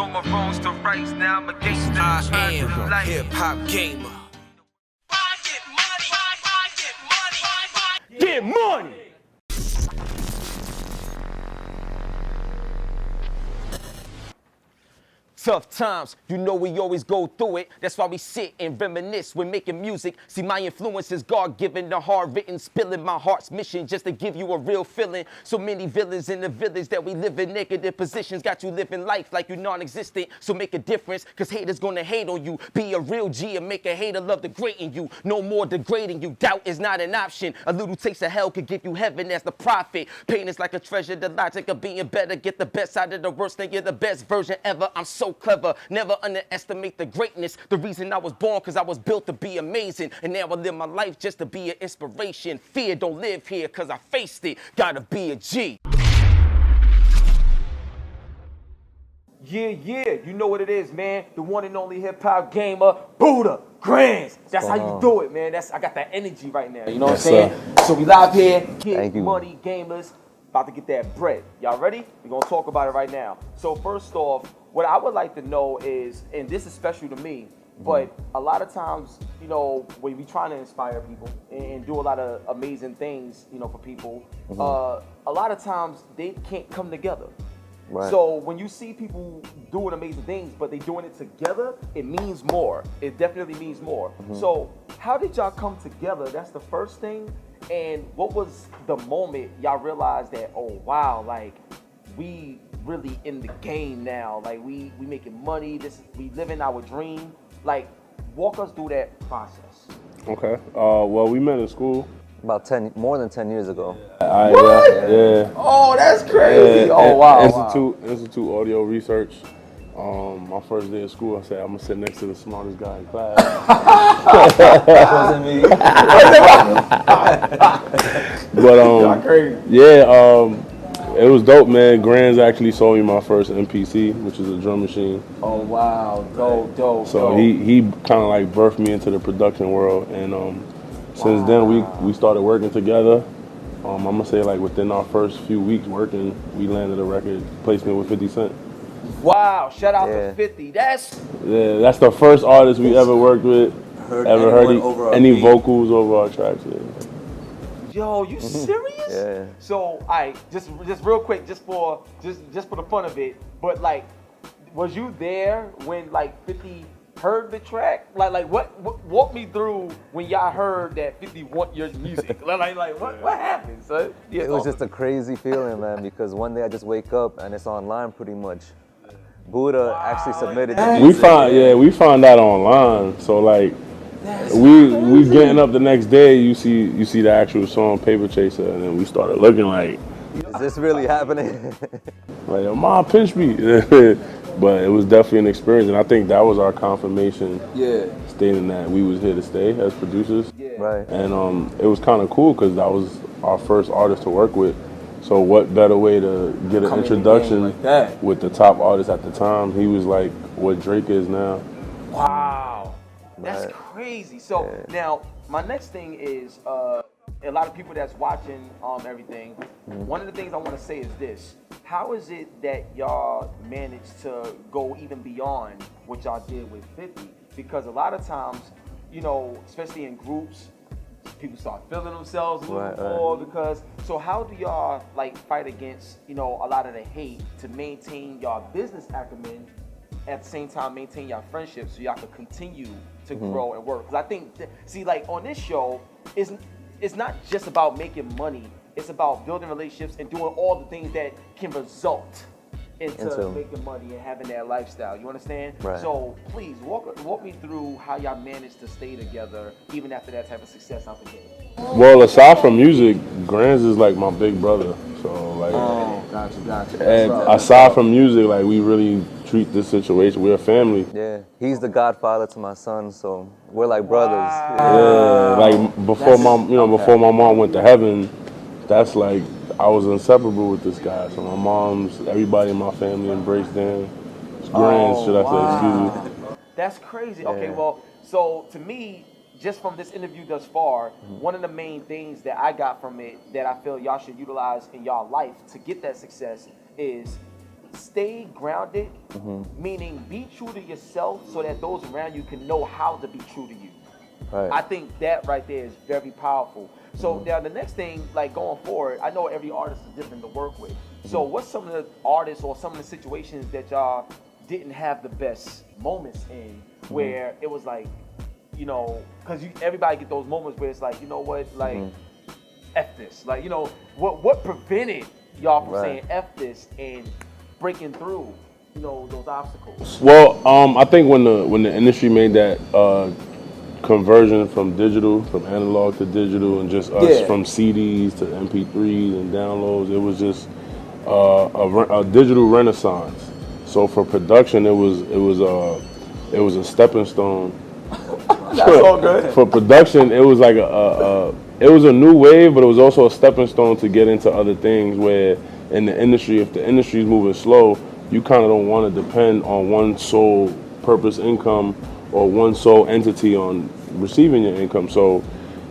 all my wrongs to rights. Now I'm a gangster. I am a hip-hop gamer. Get money! Tough times, you know we always go through it. That's why we sit and reminisce when making music. See, my influence is God-given, the hard-written, spilling my heart's mission just to give you a real feeling. So many villains in the village that we live in, negative positions got you living life like you non-existent. So make a difference, cause haters gonna hate on you. Be a real G and make a hater love degrading you. No more degrading you, doubt is not an option. A little taste of hell could give you heaven as the prophet. Pain is like a treasure, the logic of being better. Get the best out of the worst, then you're the best version ever. I'm so clever, never underestimate the greatness. The reason I was born, cause I was built to be amazing. And now I live my life just to be an inspiration. Fear don't live here, cause I faced it. Gotta be a G. Yeah, you know what it is, man. The one and only hip-hop gamer, Buda Grandz. That's how you do it, man. I got that energy right now. You know what I'm saying? So we live here, GetMoneyGamers, about to get that bread. Y'all ready? We're gonna talk about it right now. So first off, what I would like to know is, and this is special to me, but a lot of times, you know, when we trying to inspire people and do a lot of amazing things, you know, for people, a lot of times they can't come together. Right. So when you see people doing amazing things, but they doing it together, it means more. It definitely means more. So how did y'all come together? That's the first thing. And what was the moment y'all realized that, oh wow, like we really in the game now, like we making money, we living our dream. Like, walk us through that process. Okay. Well, we met in school about more than 10 years ago. What? Yeah. Oh, that's crazy. Yeah, oh wow. Institute Audio Research. My first day of school, I said I'm gonna sit next to the smartest guy in class. That wasn't me. But yeah, it was dope, man. Grandz actually sold me my first MPC, which is a drum machine. Oh wow, dope. So he kind of like birthed me into the production world, and since then we started working together. I'm gonna say like within our first few weeks working, we landed a record placement with 50 Cent. Wow, shout out to 50. That's the first artist we ever worked with. Ever heard any vocals over our tracks? Yeah. Yo, you serious? Yeah. So, just real quick, just for the fun of it, but like, was you there when like 50 heard the track? Like what walk me through when y'all heard that 50 want your music? like what happened, son? Yeah, it was just a crazy feeling, man, because one day I just wake up and it's online pretty much. Buda actually submitted the music. We found out online. So like we getting up the next day, you see the actual song Paper Chaser, and then we started looking like, is this really happening? Like, yo, Mom, pinch me. But it was definitely an experience, and I think that was our confirmation. Stating that we was here to stay as producers. Right. And it was kind of cool because that was our first artist to work with. So what better way to get an introduction like with the top artist at the time? He was like what Drake is now. Wow, that's crazy. So now my next thing is a lot of people that's watching everything. One of the things I want to say is this: how is it that y'all managed to go even beyond what y'all did with 50? Because a lot of times, you know, especially in groups, people start feeling themselves a little more because, so how do y'all like fight against, you know, a lot of the hate to maintain y'all business acumen, at the same time maintain y'all friendship so y'all can continue to grow and work? Because I think, see, like on this show, it's not just about making money, it's about building relationships and doing all the things that can result into making money and having that lifestyle. You understand? Right. So please walk me through how y'all managed to stay together even after that type of success out the gate. Well, aside from music, Grandz is like my big brother. So like, Gotcha. And aside from music, like we really treat this situation. We're a family. Yeah, he's the godfather to my son, so we're like brothers. Yeah, like before my mom went to heaven, that's like, I was inseparable with this guy. So my mom's, everybody in my family embraced him. It's Grandz, should I say, excuse me. That's crazy. Okay, well, so to me, just from this interview thus far, one of the main things that I got from it that I feel y'all should utilize in y'all life to get that success is stay grounded, meaning be true to yourself so that those around you can know how to be true to you. Right. I think that right there is very powerful. So now the next thing, like going forward, I know every artist is different to work with. So what's some of the artists or some of the situations that y'all didn't have the best moments in, where it was like, you know, because everybody get those moments where it's like, you know what, like, F this. Like, you know, what prevented y'all from saying F this and breaking through, you know, those obstacles? Well, I think when the industry made that conversion from analog to digital, and just us from CDs to MP3s and downloads, it was just a digital renaissance. So for production, it was a stepping stone. That's all good. For production, it was like it was a new wave, but it was also a stepping stone to get into other things. Where in the industry, if the industry is moving slow, you kind of don't want to depend on one sole purpose income or one sole entity on receiving your income. So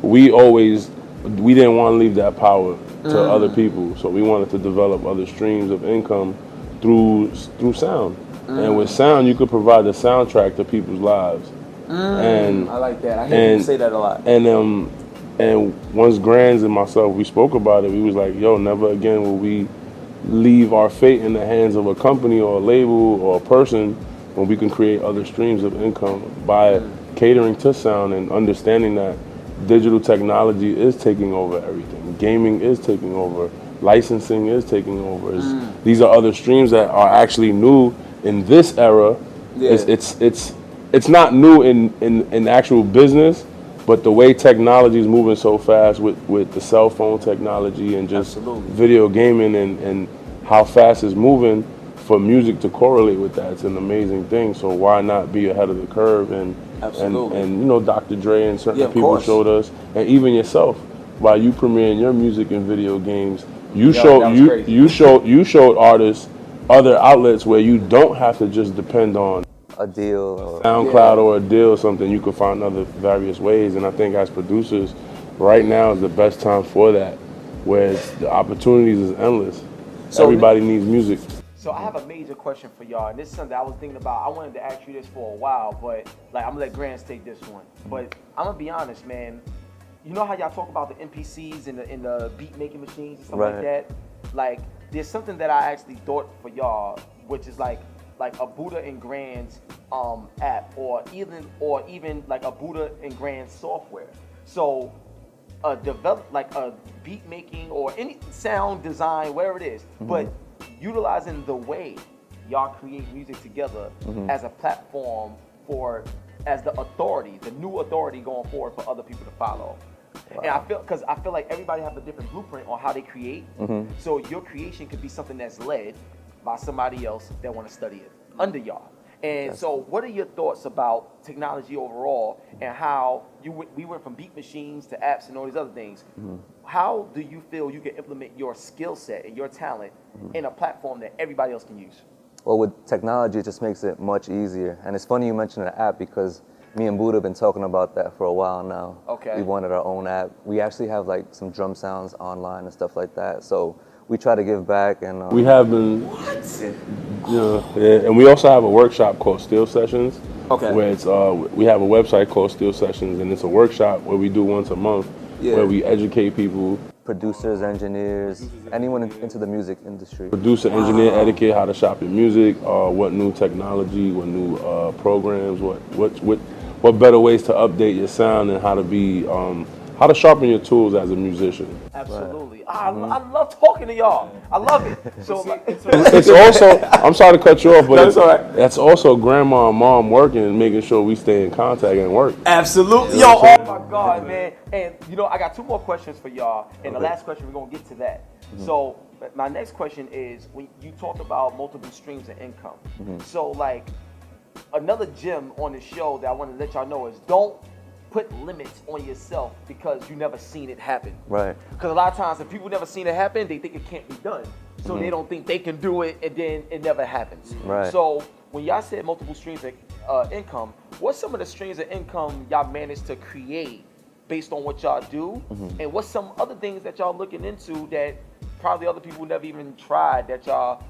we didn't want to leave that power to other people. So we wanted to develop other streams of income through sound. And with sound, you could provide the soundtrack to people's lives. And I like that. I hear you say that a lot. And once Grandz and myself, we spoke about it, we was like, yo, never again will we leave our fate in the hands of a company or a label or a person when we can create other streams of income by catering to sound and understanding that digital technology is taking over everything. Gaming is taking over. Licensing is taking over. These are other streams that are actually new in this era. It's not new in actual business, but the way technology is moving so fast with the cell phone technology and just video gaming and how fast it's moving, for music to correlate with that, it's an amazing thing. So why not be ahead of the curve? And you know, Dr. Dre and certain people showed us, and even yourself, while you premiering your music in video games, you showed artists other outlets where you don't have to just depend on a deal or SoundCloud or a deal or something. You can find other various ways. And I think as producers, right now is the best time for that, where the opportunities is endless. So everybody needs music. So I have a major question for y'all, and this is something I was thinking about. I wanted to ask you this for a while, but like I'm gonna let Grandz take this one. But I'm gonna be honest, man. You know how y'all talk about the MPCs and the beat making machines and stuff like that? Like, there's something that I actually thought for y'all, which is like a Buda and Grandz app, or even like a Buda and Grandz software. So develop like a beat making or any sound design, whatever it is, but utilizing the way y'all create music together as a platform as the authority, the new authority going forward for other people to follow. Wow. And I feel like everybody has a different blueprint on how they create. So your creation could be something that's led by somebody else that want to study it under y'all. And so what are your thoughts about technology overall and how we went from beat machines to apps and all these other things? How do you feel you can implement your skill set and your talent in a platform that everybody else can use? Well, with technology, it just makes it much easier. And it's funny you mentioned an app, because me and Buda have been talking about that for a while now. Okay. We wanted our own app. We actually have like some drum sounds online and stuff like that. So we try to give back, and we have been. And we also have a workshop called Steel Sessions. Okay. Where it's we have a website called Steel Sessions, and it's a workshop where we do once a month, where we educate people. Producers, engineers, anyone into the music industry. Producer, engineer, etiquette, how to shop your music, what new technology, what new programs, what better ways to update your sound, and how to sharpen your tools as a musician. Absolutely. I love talking to y'all. I love it. So it's also, I'm sorry to cut you off, but that's all right. That's also grandma and mom working and making sure we stay in contact and work. Absolutely. Yo, oh my God, man. And you know, I got 2 more questions for y'all. And the last question, we're gonna get to that. So my next question is, when you talk about multiple streams of income, so like another gem on the show that I want to let y'all know is, don't put limits on yourself because you never seen it happen. Right. Because a lot of times if people never seen it happen, they think it can't be done. So they don't think they can do it, and then it never happens. Right. So when y'all said multiple streams of income, what's some of the streams of income y'all managed to create based on what y'all do? And what's some other things that y'all looking into that probably other people never even tried that y'all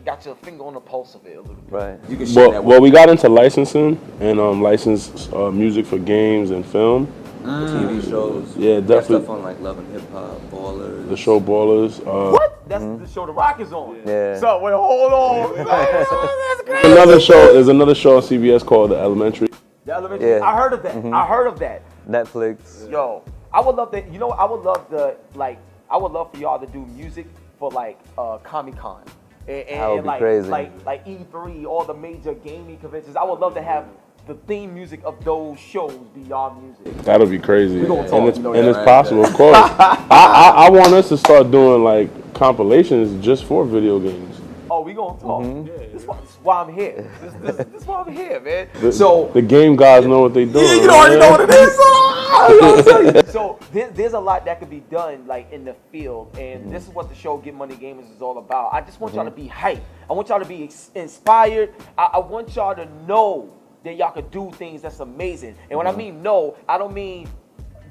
got your finger on the pulse of it a little bit. Right. You can share that. Well, we got into licensing and licensed music for games and film. TV shows. Yeah, definitely. Stuff on like Love and Hip Hop, Ballers. The show Ballers. What? That's the show The Rock is on. Yeah. So wait, hold on. That's crazy. There's another show on CBS called The Elementary. The Elementary. Yeah. I heard of that. I heard of that. Netflix. Yo, I would love that. You know, I would love I would love for y'all to do music for like Comic-Con. That would be like, crazy. like E3, all the major gaming conventions. I would love to have the theme music of those shows be y'all music. That'll be crazy. We gonna talk, and it's possible, of course. I want us to start doing like compilations just for video games. Oh, we gonna talk. This is why I'm here. This is why I'm here, man. So the game guys know what they doing. you already know what it is. You know what I'm saying? So there's a lot that could be done like in the field, and this is what the show GetMoneyGamers is all about. I just want y'all to be hyped. I want y'all to be inspired. I want y'all to know that y'all could do things that's amazing. And when I mean no, I don't mean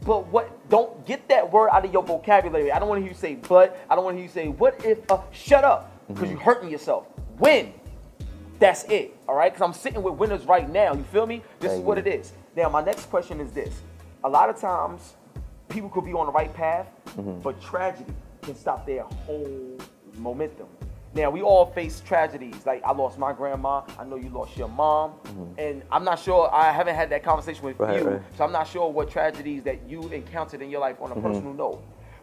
but what. Don't get that word out of your vocabulary. I don't want to hear you say but. I don't want to hear you say what if. Shut up, because you're hurting yourself. Win. That's it. All right. Because I'm sitting with winners right now. You feel me? This is what it is. Now my next question is this. A lot of times, people could be on the right path, but tragedy can stop their whole momentum. Now, we all face tragedies. Like, I lost my grandma. I know you lost your mom. And I'm not sure, I haven't had that conversation with you, so I'm not sure what tragedies that you encountered in your life on a personal note.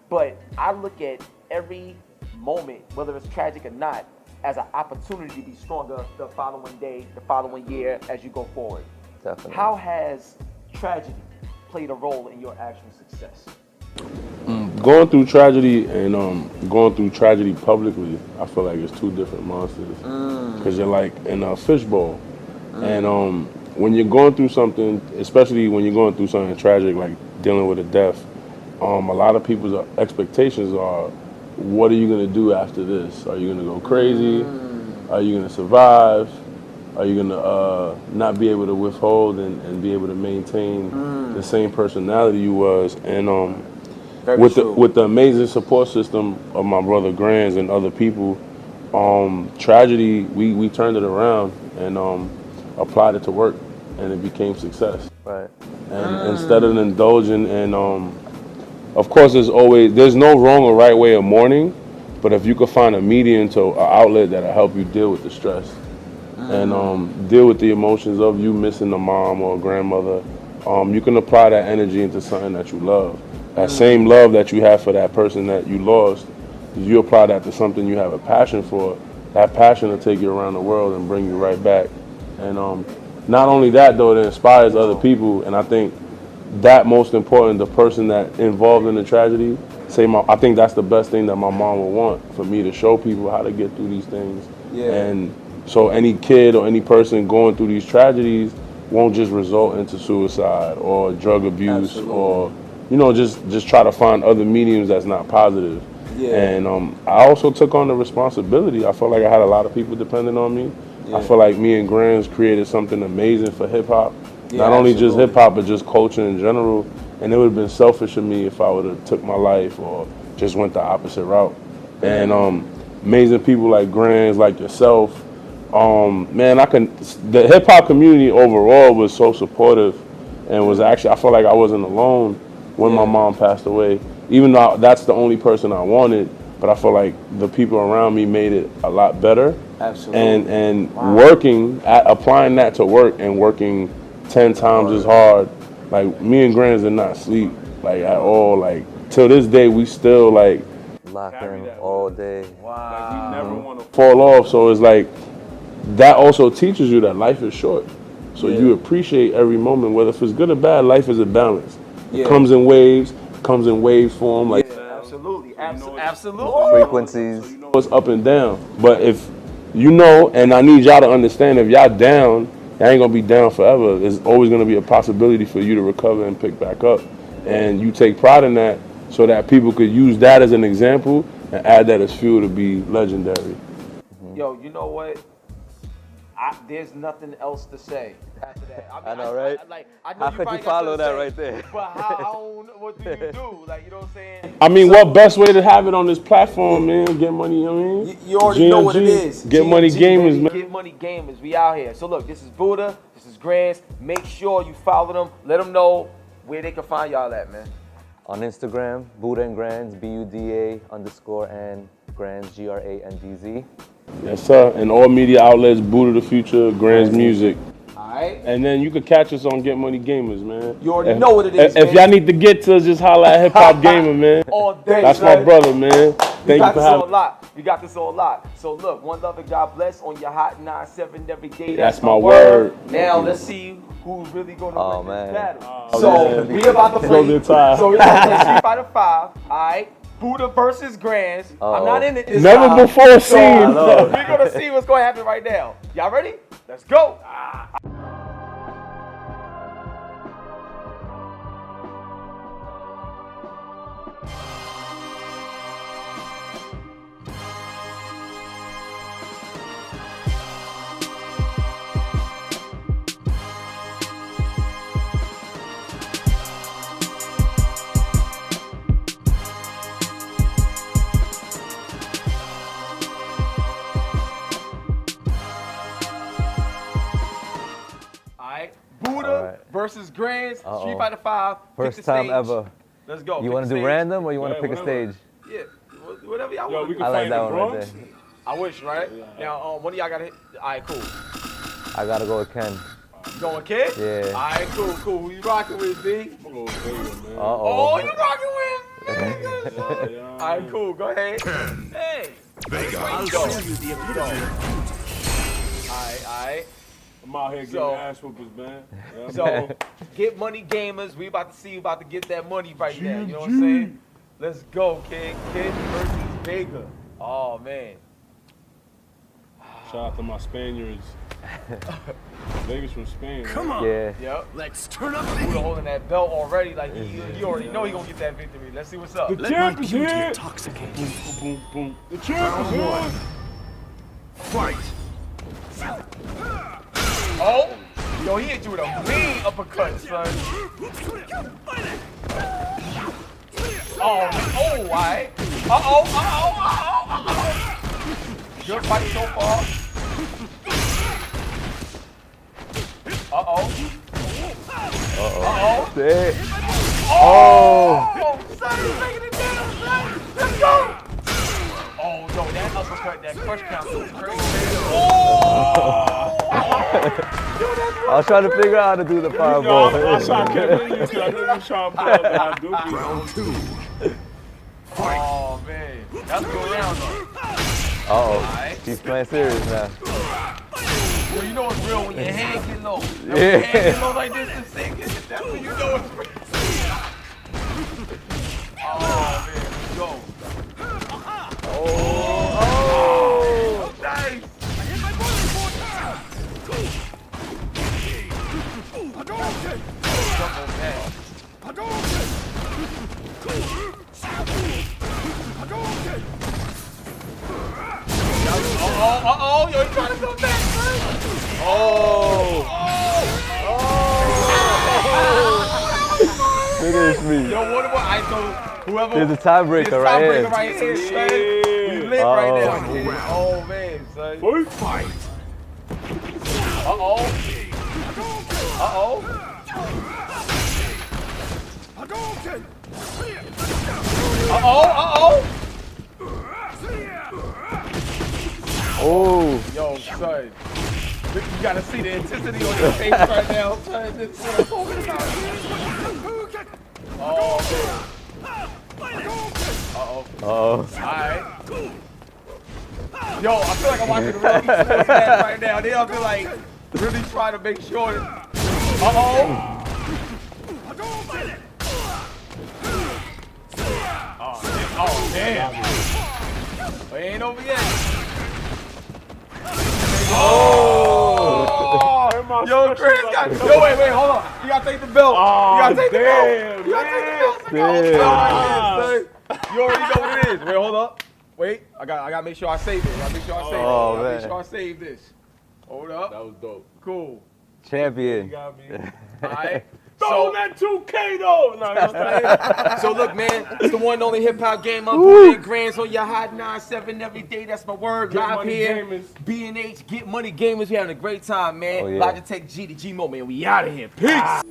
But I look at every moment, whether it's tragic or not, as an opportunity to be stronger the following day, the following year, as you go forward. Definitely. How has tragedy played a role in your actual success? Going through tragedy and going through tragedy publicly, I feel like it's two different monsters. Because you're like in a fishbowl. And when you're going through something, especially when you're going through something tragic, like dealing with a death, a lot of people's expectations are, what are you going to do after this? Are you going to go crazy? Are you going to survive? Are you going to not be able to withhold and be able to maintain the same personality you was? And with the amazing support system of my brother Grandz and other people, tragedy, we turned it around and applied it to work, and it became success. Right. And instead of indulging in, of course, there's no wrong or right way of mourning, but if you could find a medium to an outlet that'll help you deal with the stress and deal with the emotions of you missing a mom or a grandmother, you can apply that energy into something that you love. That same love that you have for that person that you lost, you apply that to something you have a passion for. That passion will take you around the world and bring you right back. And not only that, though, it inspires other people. And I think that most important, the person that involved in the tragedy, I think that's the best thing that my mom would want, for me to show people how to get through these things. Yeah. And so any kid or any person going through these tragedies won't just result into suicide or drug abuse or, just try to find other mediums that's not positive. Yeah. And I also took on the responsibility. I felt like I had a lot of people depending on me. Yeah. I feel like me and Grandz created something amazing for hip hop. Yeah, not only just hip hop, but just culture in general. And it would have been selfish of me if I would have took my life or just went the opposite route. Yeah. And amazing people like Grandz, like yourself, the hip hop community overall was so supportive, and was actually, I felt like I wasn't alone when my mom passed away. Even though that's the only person I wanted, but I feel like the people around me made it a lot better. Absolutely. And applying that to work and working 10 times as hard. Like, me and Grandz did not sleep, like, at all. Like, till this day, we still, like, locked in all day. Wow. Like, we never want to fall off. So it's like, that also teaches you that life is short. So you appreciate every moment, whether if it's good or bad. Life is a balance. It comes in waves, comes in wave form. Like, absolutely, absolutely. Frequencies. So it's up and down. But if and I need y'all to understand, if y'all down, y'all ain't gonna be down forever. There's always gonna be a possibility for you to recover and pick back up. And you take pride in that, so that people could use that as an example and add that as fuel to be legendary. Yo, you know what? There's nothing else to say after that. I know, right? I know How could you follow that right there? But what do you do? Like, you know what I'm saying? I mean, what best way to have it on this platform, man? Get money, I mean. You already know what it is. Get Money Gamers, man. Get Money Gamers. We out here. So look, this is Buda. This is Grandz. Make sure you follow them. Let them know where they can find y'all at, man. On Instagram, Buda and Grandz, BUDA_ and Grandz, GRANDZ. Yes, sir. And all media outlets, Buda the Future, Grandz Music. Alright. And then you can catch us on Get Money Gamers, man. You already know what it is, If y'all need to get to us, just holla at Hip Hop Gamer, man. All day, That's son. my brother, man. Thank you for having me. We got this all locked. So look, one love and God bless on your hot 9-7 every day. That's my word. Now let's see who's really gonna win this battle. So we about to play. So we about to play Street Fighter 5. Alright. Buda versus Grandz. I'm not in it this Never time. before seen. We're gonna see what's gonna happen right now. Y'all ready? Let's go. Buda versus Grandz, Street Fighter 5. First time ever. Let's go. You want to do random or you want to pick a stage? Yeah, whatever y'all want. We I like can that one right there. I wish, right? Yeah. Now, one of y'all got to hit. All right, cool. I got to go with Ken. You going Ken? Yeah. All right, cool. Who you rocking with, B? I'm going with Vega, man. Oh, you rocking with Vega. All right, cool. Go ahead. Hey. Vega, I'll show you the epitome. All right. I'm out here getting ass whoopers, man. Yeah. So, Get Money Gamers. We about to see you about to get that money right now. You know what I'm saying? Let's go, kid. Kid versus Vega. Oh, man. Shout out to my Spaniards. Vegas from Spain. Come on. Yeah. Yep. Let's turn up the Buda heat. holding that belt already. Like, he already know he gonna get that victory. Let's see what's up. Let my beauty intoxicate. Boom, boom, boom. The champ is here. Fight. Oh! Yo, he hit you with a mean uppercut, son. Oh, alright. Uh-oh. Good fight so far. Shit. Oh, son, he's making it down, son. Let's go. Oh, no, that uppercut, that crush count was crazy. Oh! I was trying to figure out how to do the fireball. I shot Kevin because I knew you was trying to pull up and I do beat Round 2. Oh, man. That's a good round, though. Uh-oh. He's playing serious now. Well, you know it's real when your hand get low. Yeah. When your hand get low like this, it's sick. That's when you know it's real. Oh, man. Let's go. Oh, nice. Uh-oh, yo, he's trying to come back, man. Finish me. Yo, what about I know whoever. There's a tiebreaker right here. Right here, son. We lit right now. Oh, man, son. Fight. Uh-oh. Oh. Yo, son. You gotta see the intensity on your face right now, son. This is what I'm talking about. Oh, man. Uh-oh. Alright. Yo, I feel like I'm watching the real sports match right now. They all feel like really trying to make sure. Uh-oh. Oh, damn. We ain't over yet. Oh! Yo, Chris got. Yo, wait, hold on. You gotta take the belt. You gotta take the belt. You gotta take the belt. You already know what it is. Wait, hold up. Wait, I gotta make sure I save it. I gotta make sure I save it. I gotta make sure I save this. Hold up. That was dope. Cool. Champion. You got me. All right. Throw that 2K though. No, I'm playing. So look, man, it's the one and only hip hop game up. Buda Grandz on your hot 9-7 every day. That's my word. Get Live Money here. Gamers. B&H, Get Money Gamers. We having a great time, man. Oh, yeah. Logitech G to G Mo, man. We out of here. Peace.